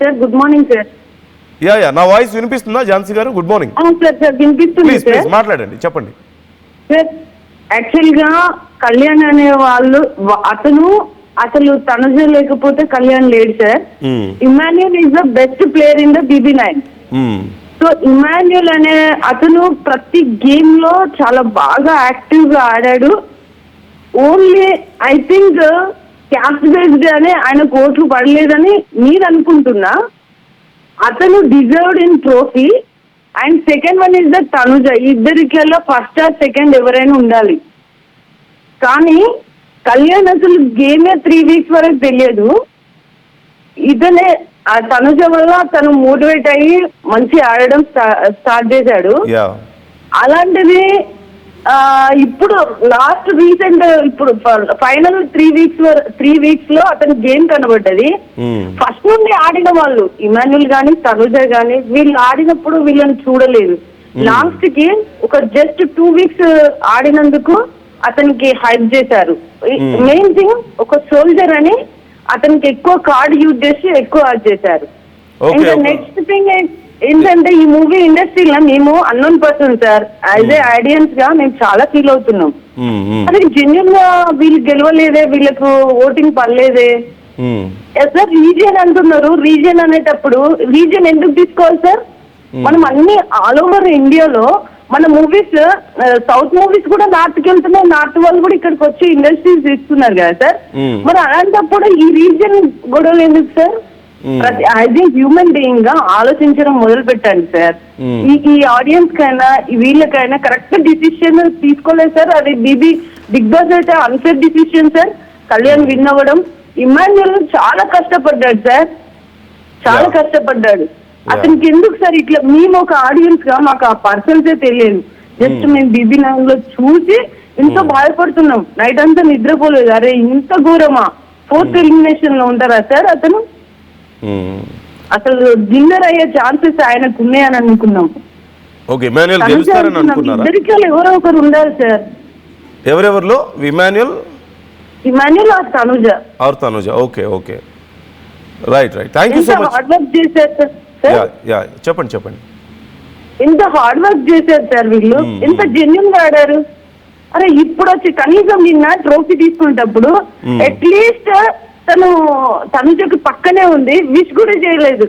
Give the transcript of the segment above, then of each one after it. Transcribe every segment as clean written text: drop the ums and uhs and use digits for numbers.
Sir. Good morning sir. Yeah నా voice వినిపిస్తుందా ఝాన్సీ గారు? Good morning. సార్ వినిపిస్తుంది సార్. మాట్లాడండి, చెప్పండి సార్. యాక్చువల్ గా కళ్యాణ్ అనే వాళ్ళు అసలు తనుజ లేకపోతే కళ్యాణ్ లేడు sir. Emmanuel is the best player in the BB9. So Emmanuel అనే అతను ప్రతి గేమ్ లో చాలా బాగా యాక్టివ్ గా ఆడాడు. Only I think caste based అని ఆయన కోట్లు పడలేదని మీరు అనుకుంటున్నా. అతను deserved in trophy. And second one is the Tanuja. ఇద్దరికల్లా ఫస్ట్ ఆర్ సెకండ్ ఎవరైనా ఉండాలి. కానీ కళ్యాణ్ అసలు గేమే 3 వీక్స్ వరకు తెలియదు. ఇతనే ఆ తనుజ వల్ల తను మోటివేట్ అయ్యి మంచి ఆడడం స్టార్ట్ చేశాడు. అలాంటిది ఇప్పుడు లాస్ట్ రీసెంట్ ఇప్పుడు ఫైనల్ 3 వీక్స్ లో అతని గేమ్ కనబడ్డది. ఫస్ట్ నుండి ఆడిన వాళ్ళు ఇమాన్యుయల్ గానీ తనుజ గానీ వీళ్ళు ఆడినప్పుడు వీళ్ళని చూడలేదు. లాస్ట్ కి ఒక జస్ట్ 2 వీక్స్ ఆడినందుకు అతనికి హైప్ చేశారు. మెయిన్ థింగ్ ఒక సోల్జర్ అని అతనికి ఎక్కువ కార్డ్ యూజ్ చేసి ఎక్కువ యాడ్ చేశారు. ఇంకా నెక్స్ట్ థింగ్ ఏంటంటే ఈ మూవీ ఇండస్ట్రీలో మేము unknown person sir. As a audience గా మేము చాలా ఫీల్ అవుతున్నాం. అది జెన్యున్ గా వీళ్ళు గెలవలేదే, వీళ్ళకు ఓటింగ్ పడలేదే సార్. రీజియన్ అంటున్నారు. రీజియన్ అనేటప్పుడు రీజియన్ ఎందుకు తీసుకోవాలి సార్? మనం అన్ని ఆల్ ఓవర్ ఇండియాలో మన మూవీస్ సౌత్ మూవీస్ కూడా నార్త్ కి వెళ్తున్నాయి. నార్త్ వాళ్ళు కూడా ఇక్కడికి వచ్చి ఇండస్ట్రీస్ ఇస్తున్నారు కదా సార్. మరి అలాంటప్పుడు ఈ రీజియన్ గొడవలు ఎందుకు sir? As a human being గా ఆలోచించడం మొదలు పెట్టండి సార్. ఈ ఆడియన్స్ కైనా వీళ్ళకైనా కరెక్ట్ డిసిషన్ తీసుకోలేదు సార్. అది బిగ్ బాస్ అయితే unfair decision sir. Kalyan win అవ్వడం. ఇమాన్యుయల్ చాలా కష్టపడ్డాడు సార్, చాలా కష్టపడ్డాడు. అతనికి ఎందుకు సార్ ఇట్లా? మేము ఒక ఆడియన్స్ గా మాకు ఆ పర్సన్సే తెలియదు. జస్ట్ మేము BB9 లో చూసి ఎంతో బాధపడుతున్నాం. నైట్ అంతా నిద్రపోలేదు. అరే ఇంత ఘోరమా? 4th ఎలిమినేషన్ లో ఉంటారా సార్ అతను? అసలు డిన్నర్ అయ్యే ఛాన్సెస్ ఆయనకు ఉన్నాయని అనుకున్నాం. ఇద్దరికి ఎవరో ఒకరు ఉండాలి సార్. ఎవరెవరిలో? Emmanuel or Tanuja. Okay right. Thank you so much. Hard work చేశారు సార్. చెప్పండి. ఎంత హార్డ్ వర్క్ చేశారు సార్ వీళ్ళు. ఎంత జెన్యున్ గా ఆడారు. అరే ఇప్పుడు వచ్చి కనీసం నిన్న ట్రోఫీ తీసుకునేటప్పుడు అట్లీస్ట్ తను తనుజకి పక్కనే ఉంది, విష్ కూడా చేయలేదు.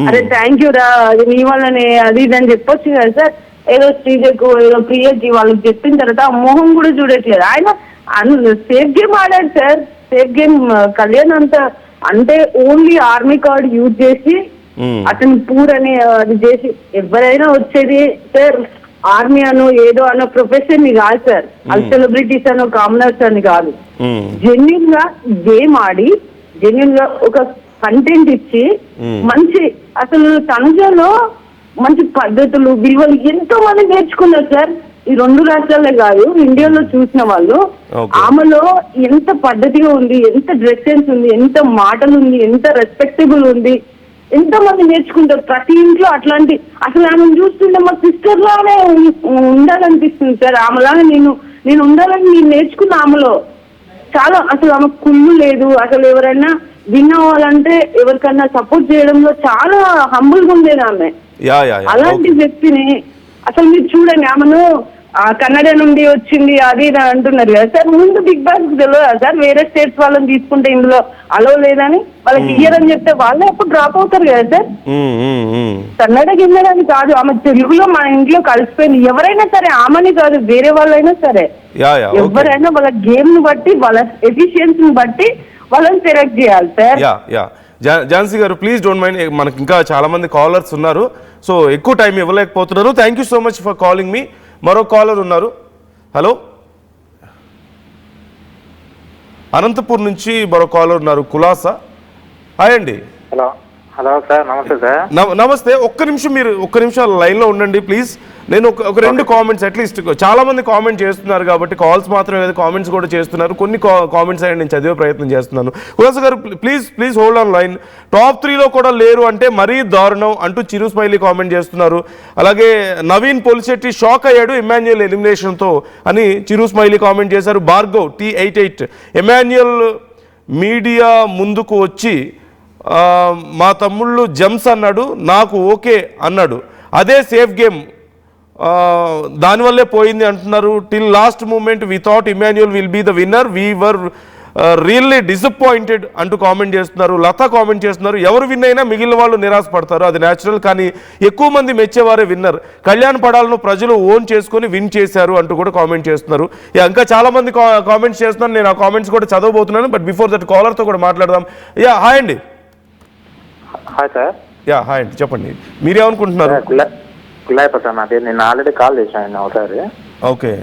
అరే థ్యాంక్ యూ రా, అది నీ వల్లనే అది ఇది అని చెప్పొచ్చు కదా సార్. ఏదో శ్రీజకు ఏదో ప్రియకి వాళ్ళకి చెప్పిన తర్వాత ఆ మోహం కూడా చూడట్లేదు. ఆయన సేఫ్ గేమ్ ఆడాడు సార్. Safe game. కళ్యాణ్ అంటే ఓన్లీ ఆర్మీ కార్డ్ యూజ్ చేసి అతను పూర్ అని అది చేసి ఎవరైనా వచ్చేది సార్. ఆర్మీ అనో ఏదో అనో ప్రొఫెషన్ ని కాదు సార్. అది సెలబ్రిటీస్ అనో కామనర్స్ అని కాదు. జెన్యున్ గా గేమ్ ఆడి జెన్యున్ గా ఒక కంటెంట్ ఇచ్చి మంచి అసలు తనుజలో మంచి పద్ధతులు విలువలు ఎంతో మంది నేర్చుకున్నారు సార్. ఈ 2 రాష్ట్రాలే కాదు, ఇండియాలో చూసిన వాళ్ళు. ఆమెలో ఎంత పద్ధతిగా ఉంది, ఎంత డ్రెస్ సెన్స్ ఉంది, ఎంత మాటలు ఉంది, ఎంత రెస్పెక్టబుల్ ఉంది. ఎంతో మంది నేర్చుకుంటారు ప్రతి ఇంట్లో. అట్లాంటి అసలు ఆమెను చూస్తుంటే మా సిస్టర్ లానే ఉండాలనిపిస్తుంది సార్. ఆమెలాగా నేను ఉండాలని నేను నేర్చుకున్న ఆమెలో చాలా. అసలు ఆమె కుళ్ళు లేదు. అసలు ఎవరైనా విన్ అవ్వాలంటే ఎవరికన్నా సపోర్ట్ చేయడంలో చాలా హంబుల్ గా ఉండేది ఆమె. అలాంటి వ్యక్తిని అసలు మీరు చూడండి. ఆమెను కన్నడ నుండి వచ్చింది అది ఇది అంటున్నారు కదా సార్. ముందు బిగ్ బాస్ తెలియదు సార్ వేరే స్టేట్స్ వాళ్ళని తీసుకుంటే ఇందులో అలో లేదని వాళ్ళకి ఇయ్యరని చెప్తే వాళ్ళే అప్పుడు డ్రాప్ అవుతారు కదా సార్. కన్నడ గిన్నెలని కాదు, ఆమె తెలుగులో మన ఇంట్లో కలిసిపోయింది. ఎవరైనా సరే, ఆమెని కాదు వేరే వాళ్ళైనా సరే, ఎవరైనా వాళ్ళ గేమ్ ని బట్టి వాళ్ళ ఎఫిషియన్సీని బట్టి వాళ్ళని సెలెక్ట్ చేయాలి సార్. ఝాన్సీ గారు ప్లీజ్ డోంట్ మైండ్, మనకి ఇంకా చాలా మంది కాలర్స్ ఉన్నారు, సో ఎక్కువ టైం ఇవ్వలేకపోతున్నారు. Thank you so much for calling మీ. మరో కాలర్ ఉన్నారు. హలో, అనంతపూర్ నుంచి మరో కాలర్ ఉన్నారు. కులాసా. హాయ్ అండి. Hello sir. నమస్తే సార్. నమస్తే. ఒక్క నిమిషం లైన్లో ఉండండి ప్లీజ్. నేను ఒక 2 కామెంట్స్ అట్లీస్ట్, చాలా మంది కామెంట్ చేస్తున్నారు కాబట్టి కాల్స్ మాత్రమే కాదు కామెంట్స్ కూడా చేస్తున్నారు. కొన్ని కామెంట్స్ అయినా నేను చదివే ప్రయత్నం చేస్తున్నాను. కులాసా గారు please hold on line. Top 3లో కూడా లేరు అంటే మరీ దారుణం అంటూ చిరు స్మైలీ కామెంట్ చేస్తున్నారు. అలాగే నవీన్ పొలిశెట్టి షాక్ అయ్యాడు ఇమాన్యుయల్ ఎలిమినేషన్తో అని చిరు స్మైలీ కామెంట్ చేశారు. భార్గవ్ T88 ఇమాన్యుయల్ మీడియా ముందుకు వచ్చి మా తమ్ముళ్ళు జమ్స్ అన్నాడు, నాకు ఓకే అన్నాడు, అదే సేఫ్ గేమ్, దానివల్లే పోయింది అంటున్నారు. Till last moment we thought Emmanuel will be the winner, we were really disappointed అంటూ కామెంట్ చేస్తున్నారు. లత కామెంట్ చేస్తున్నారు, ఎవరు విన్ అయినా మిగిలిన వాళ్ళు నిరాశపడతారు, అది న్యాచురల్, కానీ ఎక్కువ మంది మెచ్చేవారే విన్నర్, కళ్యాణ్ పడాలను ప్రజలు ఓన్ చేసుకొని విన్ చేశారు అంటూ కూడా కామెంట్ చేస్తున్నారు. ఇంకా చాలా మంది కామెంట్స్ చేస్తున్నారు, నేను ఆ కామెంట్స్ కూడా చదవబోతున్నాను. బట్ బిఫోర్ దట్ కాలర్తో కూడా మాట్లాడదాం. హాయ్ అండి. Hi sir. హాయ్ అండి, చెప్పండి, మీరేమనుకుంటున్నారు? కుల్లాయప సార్ నాది, నేను ఆల్రెడీ కాల్ చేశాను ఒకసారి. ఓకే.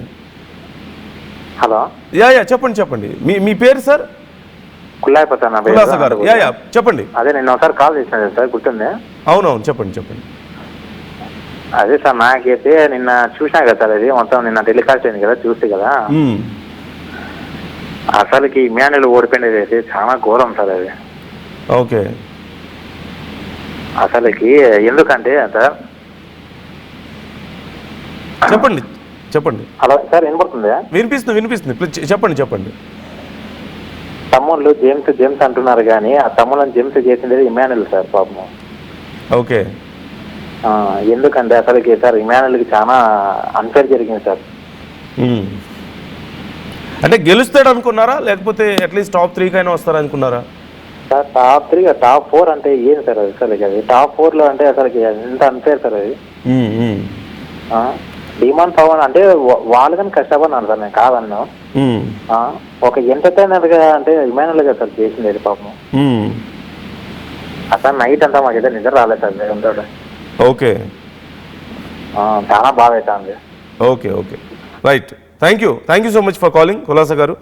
హలో. చెప్పండి. మీ పేరు సార్? కుల్లాయప సార్ నా పేరు. కుల్లాస గారు. చెప్పండి. అదే నేను ఒకసారి కాల్ చేశాను సార్, గుర్తుంది? అవునవును, చెప్పండి. అదే సార్, నాకైతే నిన్న చూసా కదా సార్, అది మొత్తం నిన్న టెలికాస్ట్ అయింది కదా, చూస్తే కదా అసలుకి ఇమాన్యుయల్ ఓడిపోయినది అయితే చాలా ఘోరం సార్ అది. ఓకే. అసలుకి ఎందుకంటే సార్, చెప్పండి. హలో సార్, వినపడుతుందా? వినిపిస్తుంది. చెప్పండి. తమ్ముళ్ళు జేమ్స్ అంటున్నారు కానీ ఆ తమ్ముళ్ళని జేమ్స్ చేసింది ఇమాన్యుయల్ సార్ పాపం. ఓకే. ఎందుకంటే అసలుకి సార్ ఇమాన్యుయల్కి చాలా అన్ఫేర్ జరిగింది సార్. అంటే గెలుస్తాడు అనుకున్నారా, లేకపోతే అట్లీస్ట్ టాప్ 3 కైనా వస్తారా అనుకున్నారా? సార్ టాప్ 3 టాప్ 4 అంటే ఏం సార్ అసలుకి, అది టాప్ 4లో అంటే అసలుకి ఎంత అన్ఫేర్ సార్ అది. డిమాండ్ పవన్ అంటే వాళ్ళు కానీ కష్టపడినారు సార్, నేను కాదన్నా. ఒక ఎంటర్టైనర్ గా అంటే ఇమాన్యుయల్ గా సార్ చేసింది పాపం. అసలు నైట్ అంతా మాకైతే నిద్ర రాలేదు సార్ దేవునితో. ఓకే. చాలా బాగా అవుతుంది. Okay, right. Thank you so much for calling Kulasa గారు.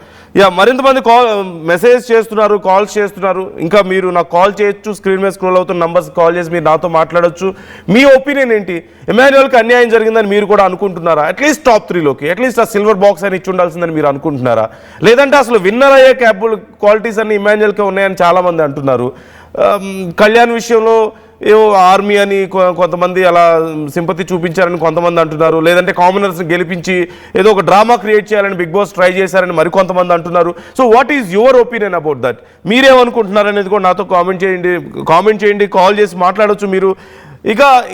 మరింత మంది మెసేజ్ చేస్తున్నారు, కాల్స్ చేస్తున్నారు. ఇంకా మీరు నాకు కాల్ చేయొచ్చు, స్క్రీన్ మీద స్క్రోల్ అవుతున్న నంబర్స్ కాల్ చేసి మీరు నాతో మాట్లాడొచ్చు. మీ ఒపీనియన్ ఏంటి? ఇమాన్యుయల్కి అన్యాయం జరిగిందని మీరు కూడా అనుకుంటున్నారా? అట్లీస్ట్ టాప్ 3లోకి అట్లీస్ట్ ఆ సిల్వర్ బాక్స్ అని ఇచ్చి ఉండాల్సిందని మీరు అనుకుంటున్నారా? లేదంటే అసలు విన్నర్ అయ్యే క్వాలిటీస్ అన్ని ఇమాన్యుయల్కే ఉన్నాయని చాలామంది అంటున్నారు. కళ్యాణ్ విషయంలో ఏవో ఆర్మీ అని కొంతమంది అలా సింపతి చూపించారని కొంతమంది అంటున్నారు. లేదంటే కామనర్స్ని గెలిపించి ఏదో ఒక డ్రామా క్రియేట్ చేయాలని బిగ్ బాస్ ట్రై చేశారని మరికొంతమంది అంటున్నారు. So what is your opinion about that? మీరేమనుకుంటున్నారు అనేది కూడా నాతో కామెంట్ చేయండి, కాల్ చేసి మాట్లాడొచ్చు మీరు.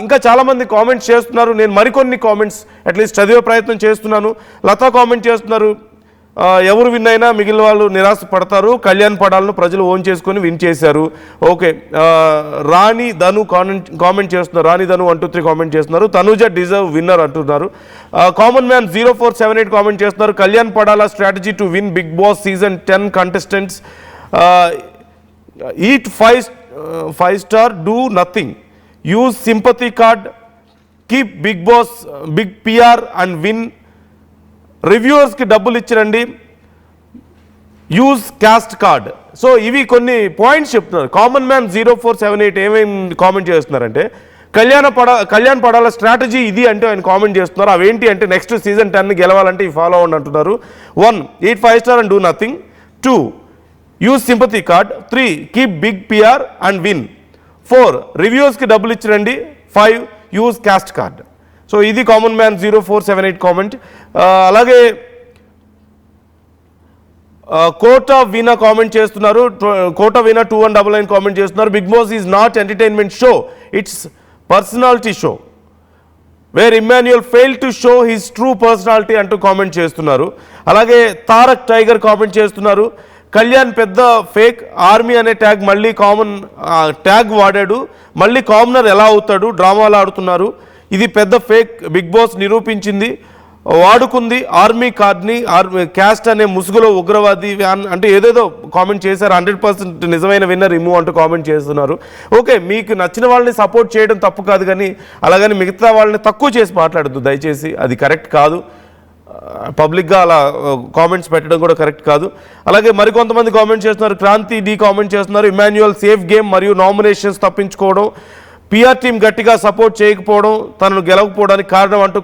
ఇంకా చాలామంది కామెంట్స్ చేస్తున్నారు. నేను మరికొన్ని కామెంట్స్ అట్లీస్ట్ చదివే ప్రయత్నం చేస్తున్నాను. లతా కామెంట్ చేస్తున్నారు, ఎవరు విన్ అయినా మిగిలిన వాళ్ళు నిరాశ పడతారు, కళ్యాణ్ పడాలను ప్రజలు ఓన్ చేసుకొని విన్ చేశారు. ఓకే. రాణి ధను కామెంట్ చేస్తున్నారు, రాణి ధను 1 2 3 కామెంట్ చేస్తున్నారు. తనుజ డిజర్వ్ విన్నర్ అంటున్నారు. కామన్ మ్యాన్ 0478 కామెంట్ చేస్తున్నారు, Kalyan Padala strategy to win Bigg Boss season 10 contestants eat 5 star, do nothing, use sympathy card, keep Bigg Boss big PR and win, రివ్యూవర్స్కి డబ్బులు ఇచ్చిరండి, use caste card. So ఇవి కొన్ని points చెప్తున్నారు. Common man 0478 ఏమేమి comment చేస్తున్నారంటే, Kalyan Padala strategy ఇది అంటే ఆయన కామెంట్ చేస్తున్నారు. అవేంటి అంటే నెక్స్ట్ సీజన్ 10 గెలవాలంటే ఈ ఫాలో అవ్వండి అంటున్నారు. 1 eat 5 star and do nothing, 2 use sympathy card, 3 keep big PR and win, 4 రివ్యూవర్స్కి డబ్బులు ఇచ్చిరండి, 5 use cast card. సో ఇది కామన్ మ్యాన్ 0478 కామెంట్. అలాగే కోటా వీణా కామెంట్ చేస్తున్నారు, కోటా వీణా 2199 కామెంట్ చేస్తున్నారు, Bigg Boss is not entertainment show, it's personality show where Emmanuel fail to show his true personality అంటూ comment చేస్తున్నారు. అలాగే తారక్ టైగర్ కామెంట్ చేస్తున్నారు, కళ్యాణ్ పెద్ద ఫేక్, ఆర్మీ అనే ట్యాగ్ మళ్ళీ కామన్ ట్యాగ్ వాడాడు, మళ్ళీ కామనర్ ఎలా అవుతాడు, డ్రామాలు ఆడుతున్నారు, ఇది పెద్ద ఫేక్, బిగ్ బాస్ నిరూపించింది, వాడుకుంది ఆర్మీ కార్డ్ని, క్యాస్ట్ అనే ముసుగులో ఉగ్రవాది అంటే ఏదేదో కామెంట్ చేశారు. 100% నిజమైన విన్నర్ రిమూవ్ అంటూ కామెంట్ చేస్తున్నారు. ఓకే, మీకు నచ్చిన వాళ్ళని సపోర్ట్ చేయడం తప్పు కాదు, కానీ అలాగని మిగతా వాళ్ళని తక్కువ చేసి మాట్లాడద్దు దయచేసి, అది కరెక్ట్ కాదు. పబ్లిక్గా అలా కామెంట్స్ పెట్టడం కూడా కరెక్ట్ కాదు. అలాగే మరికొంతమంది కామెంట్ చేస్తున్నారు, క్రాంతి డి కామెంట్ చేస్తున్నారు, ఇమాన్యుయల్ సేఫ్ గేమ్ మరియు నామినేషన్స్ తప్పించుకోవడం, పిఆర్ టీం గట్టిగా సపోర్ట్ చేయకపోవడం తనను గెలవకపోవడానికి కారణం అంటూ